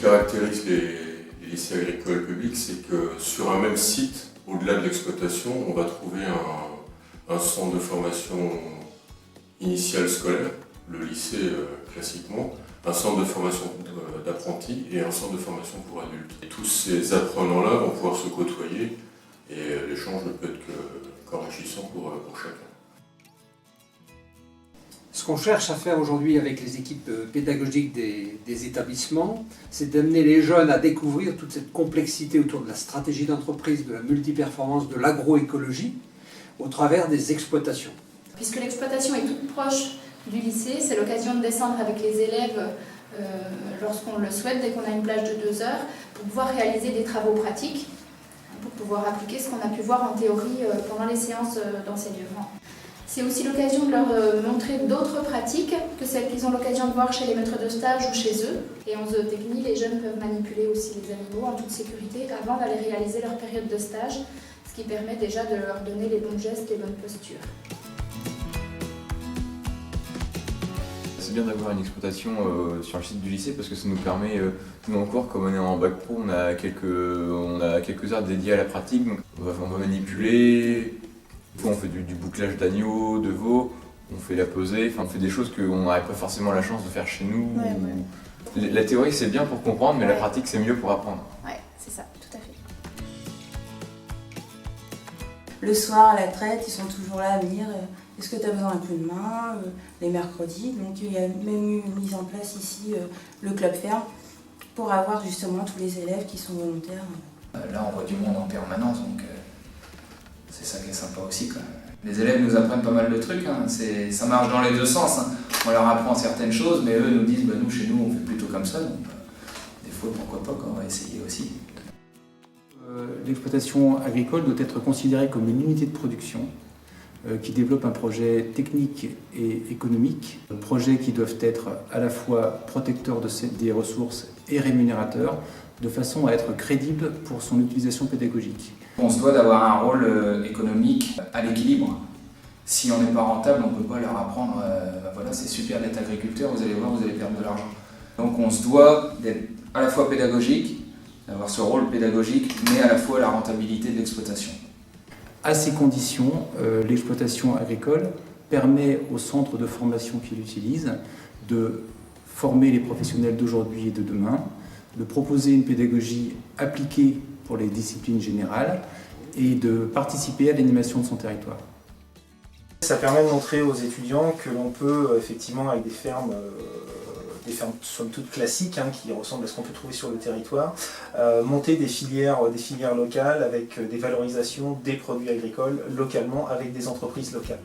caractérise les lycées agricoles publics, c'est que sur un même site, au-delà de l'exploitation, on va trouver un centre de formation initiale scolaire, le lycée classiquement, un centre de formation d'apprentis et un centre de formation pour adultes. Et tous ces apprenants-là vont pouvoir se côtoyer et l'échange ne peut être qu'enrichissant pour chacun. Ce qu'on cherche à faire aujourd'hui avec les équipes pédagogiques des établissements, c'est d'amener les jeunes à découvrir toute cette complexité autour de la stratégie d'entreprise, de la multiperformance, de l'agroécologie, au travers des exploitations. Puisque l'exploitation est toute proche du lycée, c'est l'occasion de descendre avec les élèves lorsqu'on le souhaite, dès qu'on a une plage de 2 heures, pour pouvoir réaliser des travaux pratiques, pour pouvoir appliquer ce qu'on a pu voir en théorie pendant les séances d'enseignement. C'est aussi l'occasion de leur montrer d'autres pratiques que celles qu'ils ont l'occasion de voir chez les maîtres de stage ou chez eux. Et en zootechnie, les jeunes peuvent manipuler aussi les animaux en toute sécurité avant d'aller réaliser leur période de stage, ce qui permet déjà de leur donner les bons gestes, les bonnes postures. C'est bien d'avoir une exploitation sur le site du lycée parce que ça nous permet, nous en cours, comme on est en bac pro, on a quelques heures dédiées à la pratique. Donc on va manipuler, on fait du bouclage d'agneaux, de veaux, on fait la pesée, on fait des choses qu'on n'aurait pas forcément la chance de faire chez nous. Ouais. La théorie c'est bien pour comprendre, mais la pratique c'est mieux pour apprendre. Ouais, c'est ça, tout à fait. Le soir, à la traite, ils sont toujours là à venir. Est-ce que tu as besoin d'un coup de main les mercredis? Donc il y a même eu mise en place ici le club ferme pour avoir justement tous les élèves qui sont volontaires. Là on voit du monde en permanence, donc c'est ça qui est sympa aussi, quoi. Les élèves nous apprennent pas mal de trucs, hein. Ça marche dans les deux sens, hein. On leur apprend certaines choses, mais eux nous disent nous chez nous on fait plutôt comme ça, donc des fois pourquoi pas, on va essayer aussi. L'exploitation agricole doit être considérée comme une unité de production qui développe un projet technique et économique, projets qui doivent être à la fois protecteurs des ressources et rémunérateurs, de façon à être crédibles pour son utilisation pédagogique. On se doit d'avoir un rôle économique à l'équilibre. Si on n'est pas rentable, on ne peut pas leur apprendre voilà, c'est super d'être agriculteur, vous allez voir, vous allez perdre de l'argent. Donc on se doit d'être à la fois pédagogique, d'avoir ce rôle pédagogique, mais à la fois la rentabilité de l'exploitation. À ces conditions, l'exploitation agricole permet aux centres de formation qui l'utilisent de former les professionnels d'aujourd'hui et de demain, de proposer une pédagogie appliquée pour les disciplines générales et de participer à l'animation de son territoire. Ça permet de montrer aux étudiants que l'on peut effectivement avec des fermes somme toute classiques, qui ressemblent à ce qu'on peut trouver sur le territoire, monter des filières locales avec des valorisations des produits agricoles localement avec des entreprises locales.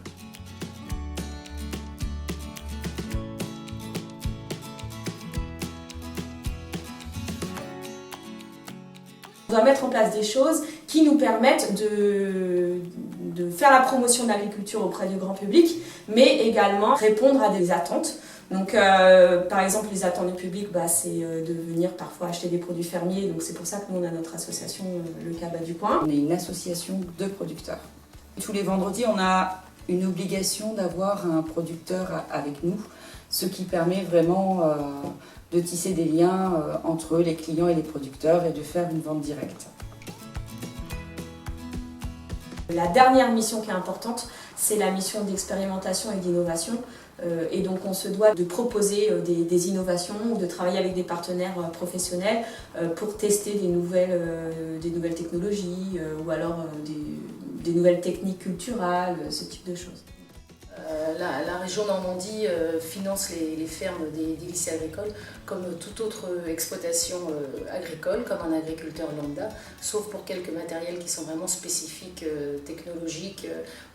On doit mettre en place des choses qui nous permettent de faire la promotion de l'agriculture auprès du grand public, mais également répondre à des attentes. Donc par exemple les attentes du public, c'est de venir parfois acheter des produits fermiers, donc c'est pour ça que nous on a notre association Le Cabas du Coin. On est une association de producteurs. Tous les vendredis on a une obligation d'avoir un producteur avec nous, ce qui permet vraiment de tisser des liens entre les clients et les producteurs et de faire une vente directe. La dernière mission qui est importante, c'est la mission d'expérimentation et d'innovation. Et donc on se doit de proposer des innovations, de travailler avec des partenaires professionnels pour tester des nouvelles technologies ou alors des nouvelles techniques culturelles, ce type de choses. La région Normandie finance les fermes des lycées agricoles comme toute autre exploitation agricole, comme un agriculteur lambda, sauf pour quelques matériels qui sont vraiment spécifiques, technologiques,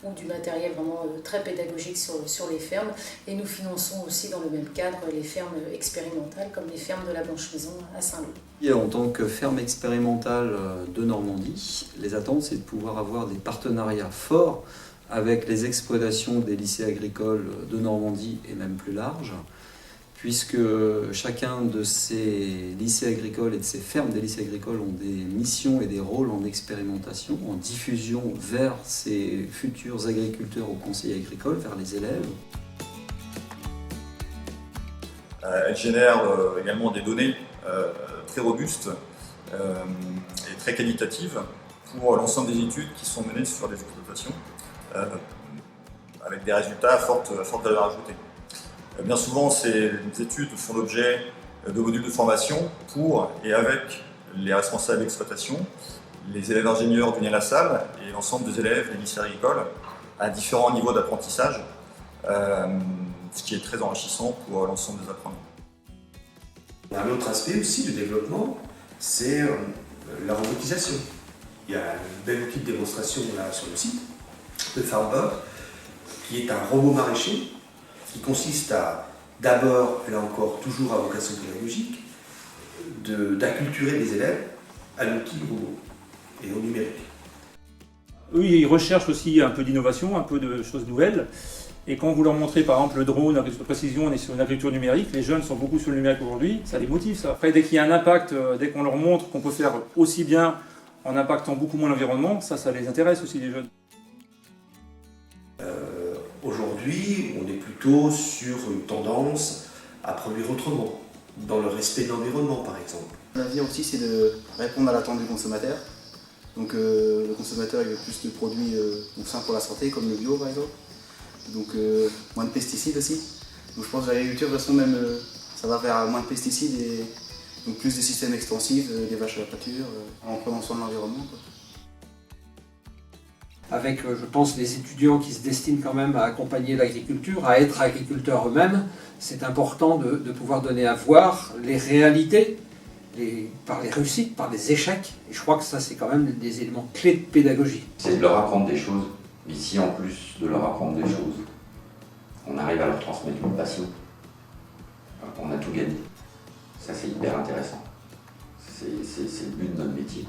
ou du matériel vraiment très pédagogique sur les fermes. Et nous finançons aussi dans le même cadre les fermes expérimentales, comme les fermes de la Blanche-Maison à Saint-Lô. En tant que ferme expérimentale de Normandie, les attentes c'est de pouvoir avoir des partenariats forts avec les exploitations des lycées agricoles de Normandie et même plus large, puisque chacun de ces lycées agricoles et de ces fermes des lycées agricoles ont des missions et des rôles en expérimentation, en diffusion vers ces futurs agriculteurs au conseil agricole, vers les élèves. Elle génère également des données très robuste et très qualitative pour l'ensemble des études qui sont menées sur des exploitations avec des résultats à forte valeur ajoutée. Bien souvent, ces études font l'objet de modules de formation pour et avec les responsables d'exploitation, les élèves ingénieurs du NIA-LaSalle et l'ensemble des élèves des lycées agricoles à différents niveaux d'apprentissage, ce qui est très enrichissant pour l'ensemble des apprenants. Un autre aspect aussi du développement, c'est la robotisation. Il y a un bel outil de démonstration là sur le site de FarmBot, qui est un robot maraîcher, qui consiste à, d'abord, là encore, toujours à vocation pédagogique, d'acculturer les élèves à l'outil robot et au numérique. Eux, ils recherchent aussi un peu d'innovation, un peu de choses nouvelles. Et quand vous leur montrez par exemple le drone, l'agriculture de précision, on est sur une agriculture numérique, les jeunes sont beaucoup sur le numérique aujourd'hui, ça les motive ça. Après, dès qu'il y a un impact, dès qu'on leur montre qu'on peut faire aussi bien en impactant beaucoup moins l'environnement, ça les intéresse aussi les jeunes. Aujourd'hui, on est plutôt sur une tendance à produire autrement, dans le respect de l'environnement par exemple. L'avenir aussi, c'est de répondre à l'attente du consommateur. Donc le consommateur il veut plus de produits sains pour la santé, comme le bio par exemple. Donc moins de pesticides aussi. Donc je pense que l'agriculture, de toute façon, même ça va vers moins de pesticides et donc plus de systèmes extensifs, des vaches à la pâture, en prenant soin de l'environnement. Avec, je pense, les étudiants qui se destinent quand même à accompagner l'agriculture, à être agriculteurs eux-mêmes, c'est important de pouvoir donner à voir les réalités, par les réussites, par les échecs. Et je crois que ça, c'est quand même des éléments clés de pédagogie. C'est de leur apprendre des choses. Mais si en plus de leur apprendre des choses, on arrive à leur transmettre une passion, on a tout gagné. Ça, c'est hyper intéressant. C'est le but de notre métier.